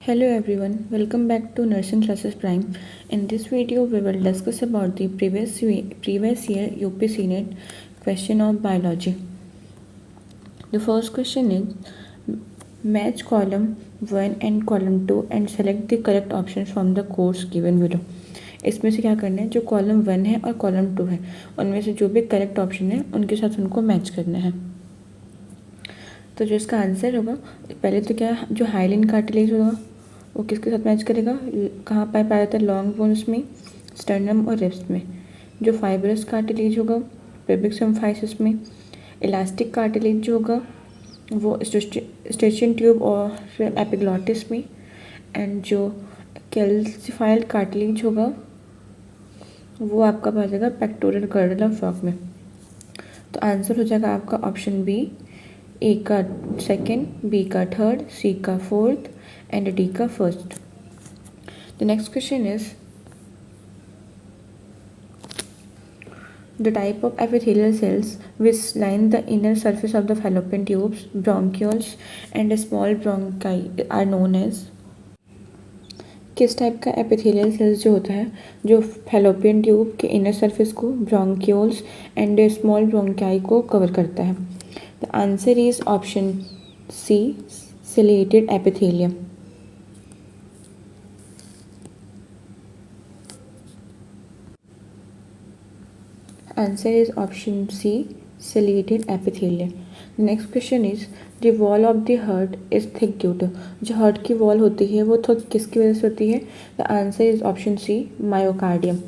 Hello everyone, welcome back to Nursing Classes Prime. In this video, we will discuss about the previous year UPSC NET question of biology. The first question is match column 1 and column 2 and select the correct options from the course given below. इसमें से क्या करना है, जो column 1 है और column 2 है उनमें से जो भी करेक्ट ऑप्शन है उनके साथ उनको मैच करना है. तो जो इसका आंसर होगा, पहले तो क्या जो हाइलिन कार्टिलेज होगा वो किसके साथ मैच करेगा, कहाँ पाया जाता है, लॉन्ग बोन्स में, स्टर्नम और रिब्स में. जो फाइब्रस कार्टिलेज होगा पेल्विक सिम्फाइसिस में. इलास्टिक कार्टिलेज जो होगा वो स्टेचियन ट्यूब और एपिग्लॉटिस में. एंड जो कैल्सिफाइड कार्टिलेज होगा वो आपका पाया जाएगा पेक्टोरल गर्डल ऑफ फ्रॉग में. तो आंसर हो जाएगा आपका ऑप्शन बी, ए का सेकेंड, बी का थर्ड, सी का फोर्थ and D का first. The next question is the type of epithelial cells which line the inner surface of the fallopian tubes, bronchioles and small bronchi are known as. किस type का epithelial cells जो होता है जो fallopian tube के inner surface को, bronchioles and small bronchi को cover करता है. The answer is option C, ciliated epithelium. Answer is option C, ciliated epithelium. The next question is the wall of the heart is thick due to. जो heart की wall होती है वो thick किसकी वजह से होती है? The answer is option C, myocardium.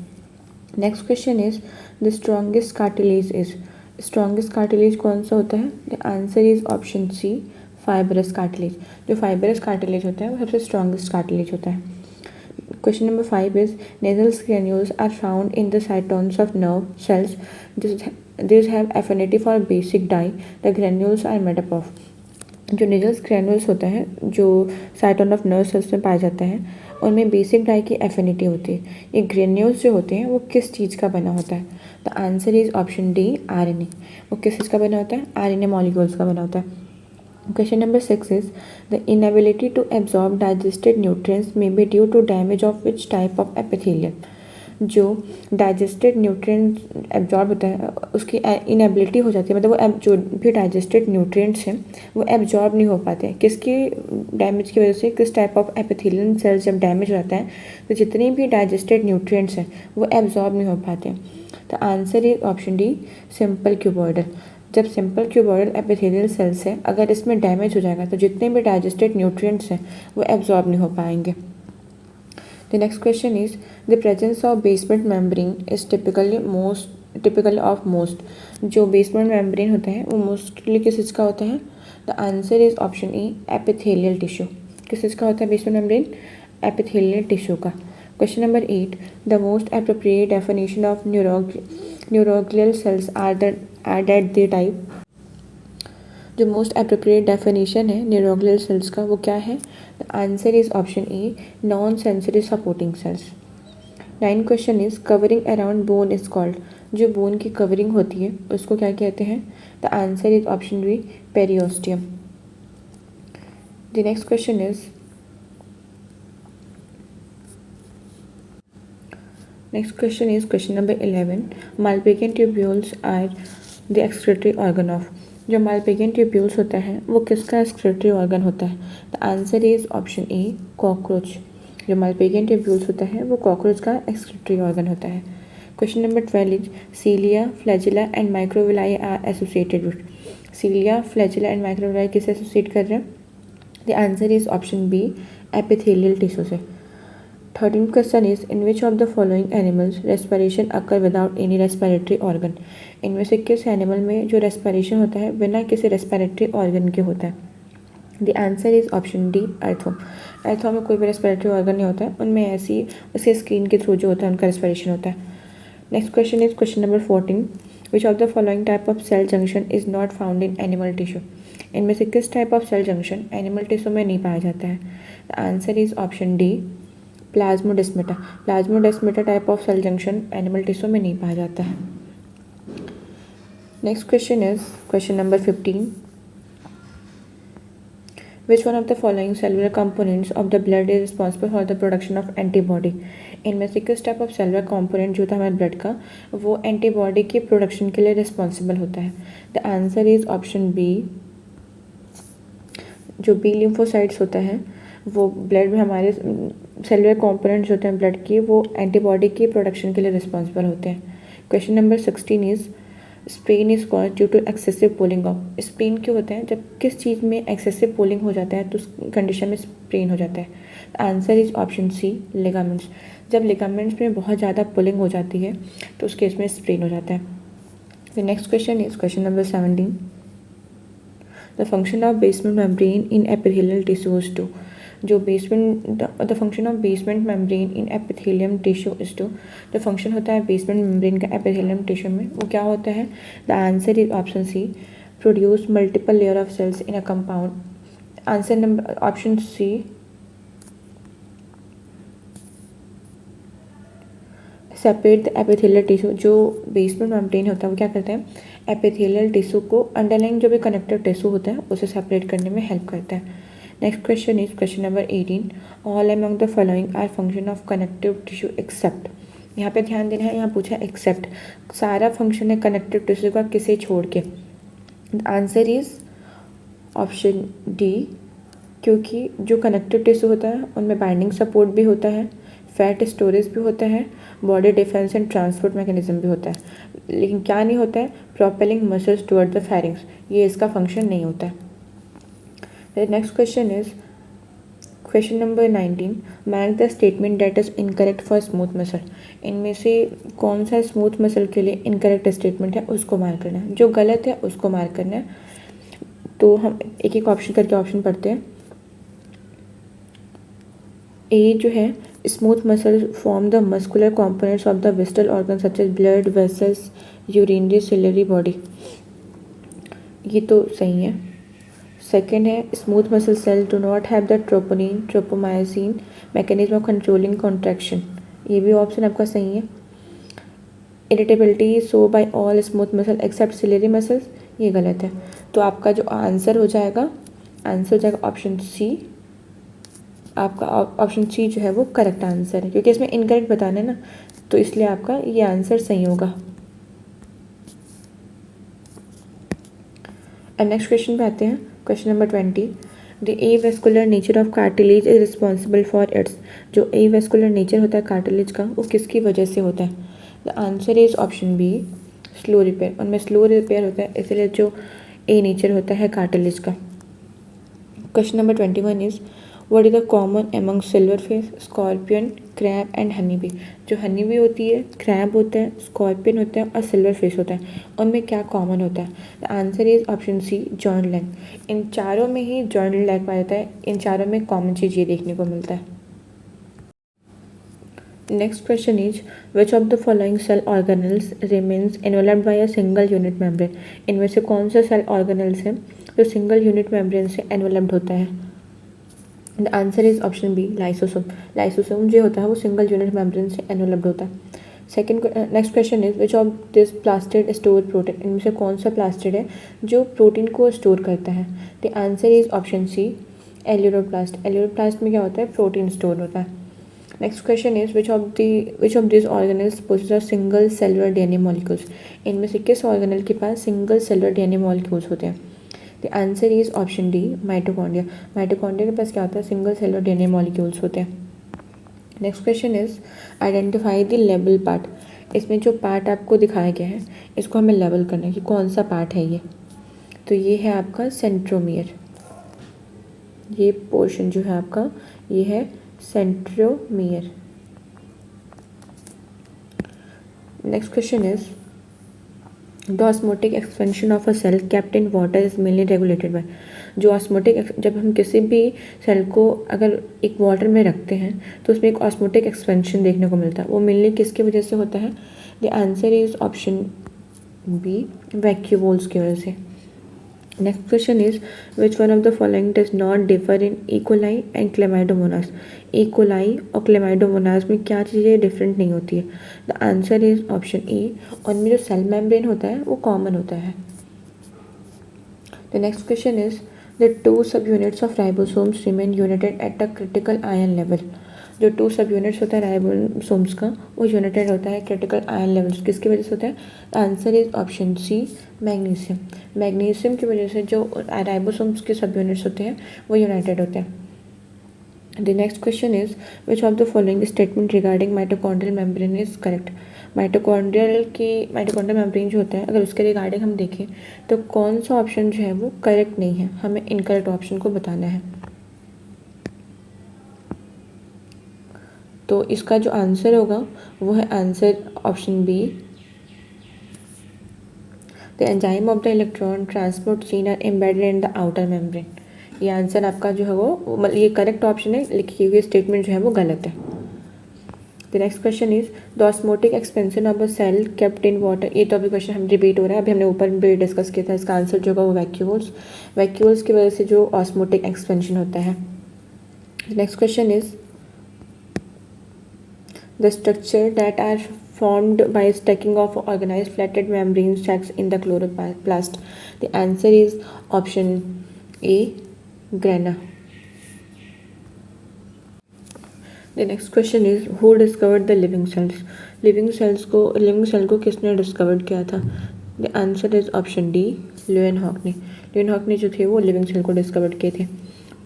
Next question is the strongest cartilage is. Strongest cartilage कौन सा होता है? The answer is option C, fibrous cartilage. जो fibrous cartilage होता है वो सबसे strongest cartilage होता है. Question number 5 is nasal granules are found in the cytons of nerve cells. These have affinity for basic dye. The granules are made up of. जो nasal granules होता है जो साइटोन ऑफ नर्व सेल्स में पाया जाता है उनमें बेसिक डाई की एफिनिटी होती है. ये ग्रेन्यूल्स जो होते हैं वो किस चीज़ का बना होता है? The answer is option D, RNA. वो किस चीज़ का बना होता है? आरएनए मॉलिक्यूल्स का बना होता है. Question number 6 is the inability to absorb digested nutrients may be due to damage of which type of epithelium. जो डाइजेस्टेड न्यूट्रिएंट एब्जॉर्ब होता है उसकी इनएबिलिटी हो जाती है, मतलब वो जो भी डाइजेस्टेड न्यूट्रिएंट्स हैं वो एब्जॉर्ब नहीं हो पाते हैं. किसकी डैमेज की वजह से? किस टाइप ऑफ एपिथेलियन सेल्स जब डैमेज हो जाता है तो जितनी भी डाइजेस्टेड न्यूट्रिएंट्स हैं वो एब्जॉर्ब नहीं हो पाते हैं. The answer is option D, simple cuboidal. जब सिंपल क्यूबॉइडल एपिथेलियल सेल्स है अगर इसमें डैमेज हो जाएगा तो जितने भी डाइजेस्टेड न्यूट्रिएंट्स हैं वो एब्जॉर्ब नहीं हो पाएंगे. The next question is the presence of basement membrane is typical of most. जो बेसमेंट मेम्ब्रेन होता है वो मोस्टली किस चीज़ का होता है? The answer is option E, epithelial tissue. किस चीज़ का होता है बेसमेंट मेम्ब्रेन? एपिथेलियल टिश्यू का. Question number 8 the most appropriate definition of neuroglial cells are that the type. जो मोस्ट एप्रोप्रिएट डेफिनेशन है न्यूरोग्लियल सेल्स का वो क्या है? The answer is option A, non sensory supporting cells. 9 question is covering around bone is called. जो bone की covering होती है उसको क्या कहते हैं? The answer is option B, periosteum. The next question is question number 11. Malpighian tubules are the excretory organ of. जो Malpighian tubules होता है वो किसका एक्सक्रीटरी ऑर्गन होता है? The answer is option A, cockroach. जो मालपिगियन ट्यूब्यूल्स होता है वो कॉकरोच का एक्सक्रीटरी ऑर्गन होता है. Question number 12 is cilia, flagella and microvilli are associated with. Cilia, flagella and microvilli किससे एसोसिएट कर रहे हैं? The answer is option B, epithelial tissue से. 13th question is in which of the following animals respiration occur without any respiratory organ. इनमें से किस animal में जो रेस्पिरेशन होता है बिना किसी रेस्पिरेटरी ऑर्गन के होता है? The answer is option D, earthworm. Earthworm में कोई भी रेस्पिरेटरी ऑर्गन नहीं होता है, उनमें ऐसी उसके स्किन के थ्रू जो होता है उनका रेस्पिरेशन होता है. Next question is question number 14 which of the following type of cell junction is not found in animal tissue. इनमें से किस type of cell junction animal tissue में नहीं पाया जाता है? The answer is option D, plasmodesmata. Plasmodesmata type of cell junction animal tissue में नहीं पाया जाता है. Next question is question number 15 which one of the following cellular components of the blood is responsible for the production of antibody. इनमें से किस type of cellular component जो होता है हमारे ब्लड का वो एंटीबॉडी के प्रोडक्शन के लिए रिस्पॉन्सिबल होता है? The answer is option B. जो बी लिम्फोसाइट्स होता है वो ब्लड में हमारे सेलुलर कंपोनेंट्स होते हैं ब्लड की, वो एंटीबॉडी की प्रोडक्शन के लिए रिस्पॉन्सिबल होते हैं। Question number 16 is sprain is cause due to excessive pulling of. Sprain क्यों होता है? जब किस चीज़ में एक्सेसिव पोलिंग हो जाता है तो उस कंडीशन में स्प्रेन हो जाता है। Answer is option C, ligaments. जब लिगामेंट्स में बहुत ज़्यादा पुलिंग हो जाती है तो उस केस में स्प्रेन हो जाता है। The next question is question number 17। The function of basement membrane in epithelial tissue is to. जो the function of basement membrane in epithelium tissue is to. जो फंक्शन होता है बेसमेंट मेम्ब्रेन का एपिथेलियम टिश्यू में वो क्या होता है? The answer is option C, produce multiple layer of cells in a compound. Answer number option C, separate the epithelial tissue. जो बेसमेंट मेम्ब्रेन होता है वो क्या करता है? एपिथेलियल टिश्यू को अंडरलाइन जो भी कनेक्टिव टिश्यू होता है उसे सेपरेट करने में हेल्प करता है। Next question is question number 18। All among the following are function of connective tissue except. यहाँ पे ध्यान देना है, यहाँ पूछा एक्सेप्ट, सारा फंक्शन है कनेक्टिव टिश्यू का किसे छोड़ के। आंसर इज ऑप्शन डी, क्योंकि जो कनेक्टिव टिश्यू होता है उनमें बाइंडिंग सपोर्ट भी होता है, फैट स्टोरेज भी होता है, body defence and transport mechanism भी होता है, लेकिन क्या नहीं होता है? Propelling muscles toward the pharynx, ये इसका फंक्शन नहीं होता है। Next question is question number 19। Mark the statement that is incorrect for smooth muscle. इनमें से कौन सा स्मूथ मसल के लिए इनकरेक्ट स्टेटमेंट है उसको मार्क करना है, जो गलत है उसको मार्क करना है। तो हम एक एक ऑप्शन करके ऑप्शन पढ़ते हैं। ए जो है, smooth muscle form the muscular components of the visceral organ such as blood vessels urinary ciliary body, ये तो सही है। सेकेंड है, smooth muscle cell do not have the troponin tropomyosin mechanism of controlling contraction, ये भी option आपका सही है। Irritability so by all smooth muscle except ciliary muscles, ये गलत है। तो आपका जो आंसर हो जाएगा ऑप्शन सी। आपका ऑप्शन सी जो है वो करेक्ट आंसर है, क्योंकि इसमें इनकरेक्ट बताना है ना, तो इसलिए आपका ये आंसर सही होगा। अब नेक्स्ट क्वेश्चन पे आते हैं, question number 20। The avascular nature of cartilage is responsible for its. जो एवेस्कुलर नेचर होता है कार्टिलेज का वो किसकी वजह से होता है? The answer is option B, slow repair. उनमें स्लो रिपेयर होता है, इसलिए जो ए नेचर होता है कार्टिलेज का। Question number 21 is what is the common among silverfish, scorpion, crab and honey bee. जो हनी बी होती है, क्रैब होता है, स्कॉर्पियन होता है और सिल्वरफिश होता है, उनमें क्या कॉमन होता है? The answer is option C, joint leg. इन चारों में ही जॉइंट लेग पाया जाता है, इन चारों में कॉमन चीज़ ये देखने को मिलता है। Next question is which of the following cell organelles remains enveloped by a single unit membrane. इनमें से कौन सा सेल ऑर्गेनल्स है जो सिंगल यूनिट मेम्ब्रेन से एनवेलप्ड होता है? The answer is option B, lysosome. Lysosome जो होता है वो सिंगल यूनिट मेम्ब्रेन से एनवेलप्ड होता है। Next question is which of this plastid store protein. इनमें से कौन सा प्लास्टिड है जो प्रोटीन को स्टोर करता है? The answer is option C, aleuroplast. Aleuroplast में क्या होता है? प्रोटीन स्टोर होता है। Next question is which of this organelles possess single cellular DNA molecules. इनमें से किस ऑर्गेनल के पास सिंगल सेलुलर डीएनए मॉलिक्यूल्स होते हैं? The answer is option D, mitochondria. Mitochondria के पास क्या होता है? सिंगल सेलुलर डीएनए मॉलिक्यूल्स होते हैं। Next question is identify the label part. इसमें जो पार्ट आपको दिखाया गया है इसको हमें लेबल करना है कि कौन सा पार्ट है ये। तो ये है आपका सेंट्रोमियर, ये पोर्शन जो है आपका ये है centromere. Next question is the osmotic expansion of a cell kept in water is mainly regulated by. जो ऑस्मोटिक, जब हम किसी भी सेल को अगर एक वाटर में रखते हैं तो उसमें एक ऑस्मोटिक एक्सपेंशन देखने को मिलता है, वो मेनली किसकी वजह से होता है? The answer is option B, vacuoles की वजह से। Next question is which one of the following does not differ in E coli and Chlamydomonas. E coli और क्लेमाइडोमोनास में क्या चीज़ें डिफरेंट नहीं होती है? The answer is option A, उनमें जो सेल मेम्ब्रेन होता है वो कॉमन होता है। The next question is the two sub units of ribosomes remain united at a critical ion level. जो टू सब यूनिट्स होता है राइबोसोम्स का वो यूनाइटेड होता है क्रिटिकल आयन लेवल किसकी वजह से होता है? Answer is option C magnesium. Magnesium की वजह से जो राइबोसोम्स के सब यूनिट्स होते हैं वो यूनाइटेड होते हैं। The next question is which of the following statement regarding mitochondrial membrane is correct? Mitochondrial membrane जो होता है अगर उसके रिगार्डिंग हम देखें तो कौन सा ऑप्शन जो है वो करेक्ट नहीं है, हमें इनकरेक्ट ऑप्शन को बताना है। तो इसका जो आंसर होगा वो है answer option B, the enzyme of the electron transport chain are embedded in the outer membrane. ये आंसर आपका जो है वो मतलब ये करेक्ट ऑप्शन है, लिखी हुई स्टेटमेंट जो है वो गलत है। The next question is the osmotic expansion of a cell kept in water. ये तो अभी क्वेश्चन हम रिपीट हो रहा है, अभी हमने ऊपर भी डिस्कस किया था। इसका आंसर जो होगा वो वैक्यूल्स की वजह से जो ऑस्मोटिक एक्सपेंशन होता है। Next question is the structure that are formed by stacking of organized flattened membrane sacs in the chloroplast. The answer is option A, grana. The next question is who discovered the living cells? living cell को किसने discovered किया था? The answer is option D, ल्यूएनहॉक ने जो थे वो living cell को discovered किए थे।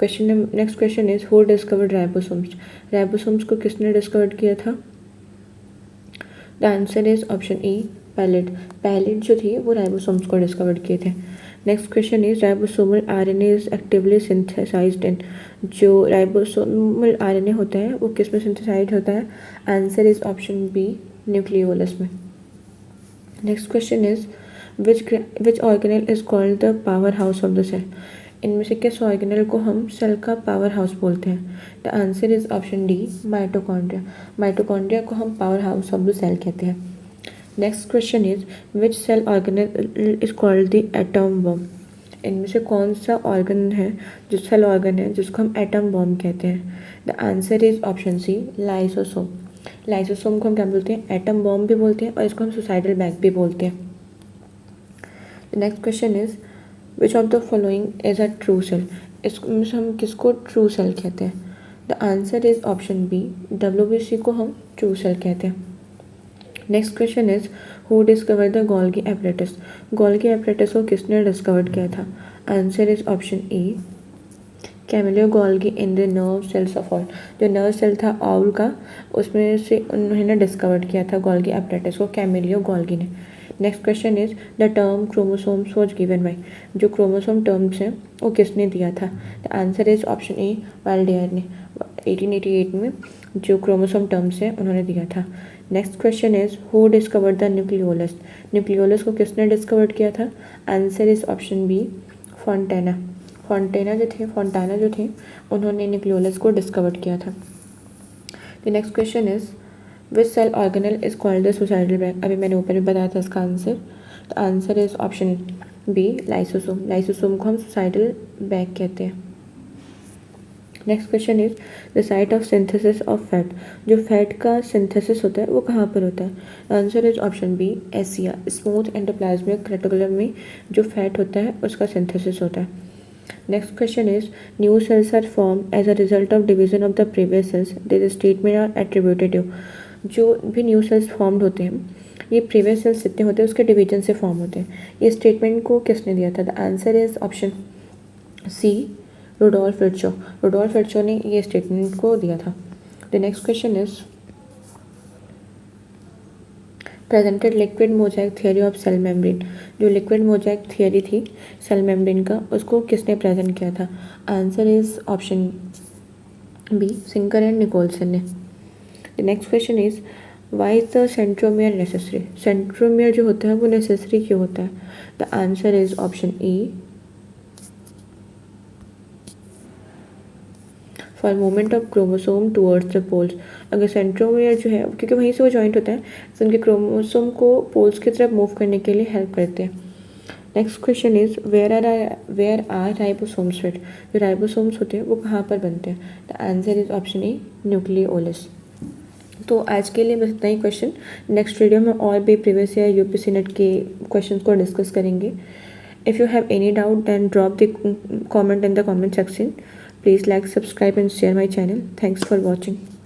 Next question is who discovered ribosomes को किसने डिस्कवर्ड किया था? The answer is option E, Palade जो थी वो राइबोसोम्स को डिस्कवर्ड किए थे। Next question is ribosomal RNA is actively synthesized in. जो राइबोसोमल आरएनए होता है वो किस में सिंथेसाइज होता है? Answer is option B, nucleolus में। Next question is which organelle is called the power house of the cell. इनमें से किस ऑर्गेनेल को हम सेल का पावर हाउस बोलते हैं? The answer is option D, mitochondria को हम power house of the cell कहते हैं। Next question is which cell organelle is called the atom bomb. इनमें से कौन सा ऑर्गन है जो सेल ऑर्गन है जिसको हम एटम बॉम्ब कहते हैं? The answer is option C, lysosome को हम क्या बोलते हैं? एटम बॉम्ब भी बोलते हैं और इसको हम सुसाइडल बैग भी बोलते हैं। The next question is which of the following is a true cell. इसमें से हम किसको ट्रू सेल कहते हैं? The answer is option B, WBC को हम ट्रू सेल कहते हैं। Next question is who discover the Golgi apparatus. Golgi apparatus को किसने डिस्कवर्ड किया था? Answer is option A, Camillo Golgi in the nerve cells of owl. जो nerve cell था ऑल का उसमें से उन्होंने डिस्कवर्ड किया था गोल्गी एपरेटस को, कैमिलियो गोल्गी ने। Next question is the term chromosomes was given by. जो क्रोमोसोम टर्म्स हैं वो किसने दिया था? The answer is option A, Waldeyer ने 1888 में जो क्रोमोसोम टर्म्स हैं उन्होंने दिया था। Next question is who discovered the nucleolus को किसने डिस्कवर्ड किया था? Answer is option B, Fontana जो थे उन्होंने न्यूक्लियोलस को डिस्कवर्ड किया था। The next question is which cell organelle is called the suicidal bag. अभी मैंने ऊपर भी बताया था इसका आंसर। तो answer is option B, lysosome को हम सुसाइडल बैग कहते हैं। Next question is the site of synthesis of fat. जो फैट का सिंथेसिस होता है वो कहाँ पर होता है? Answer is option B, SER, smooth endoplasmic reticulum में जो फैट होता है उसका सिंथेसिस होता है। Next question is new cells are form as a result of division of the previous cells. This statement are attributed. जो भी न्यू सेल्स फॉर्म्ड होते हैं ये प्रीवियस सेल्स जितने होते हैं उसके डिवीजन से फॉर्म होते हैं। ये स्टेटमेंट को किसने दिया था? The answer is option C, Rudolf Virchow ने ये स्टेटमेंट को दिया था। The next question is presented liquid mosaic theory of cell membrane. जो लिक्विड मोजाइक थियरी थी सेल मेम्ब्रेन का उसको किसने प्रेजेंट किया था? Answer is option B, Singer and Nicolson ने। The next question is why is the centromere necessary. Centromere जो होता है वो नेसेसरी क्यों होता है? The answer is option A, for movement of chromosome towards the poles. अगर सेंट्रोमियर जो है क्योंकि वहीं से वो जॉइंट होता है तो उनके क्रोमोसोम को पोल्स की तरफ मूव करने के लिए हेल्प करते हैं। Next question is where are ribosomes fit. जो राइबोसोम्स होते हैं वो कहाँ पर बनते हैं? The answer is option A, nucleolus. तो आज के लिए बस इतना ही क्वेश्चन। नेक्स्ट वीडियो में और भी प्रीवियस ईयर UPSC नेट के क्वेश्चन को डिस्कस करेंगे। If you have any doubt, then drop the comment in the comment section. Please like, subscribe and share my channel. Thanks for watching.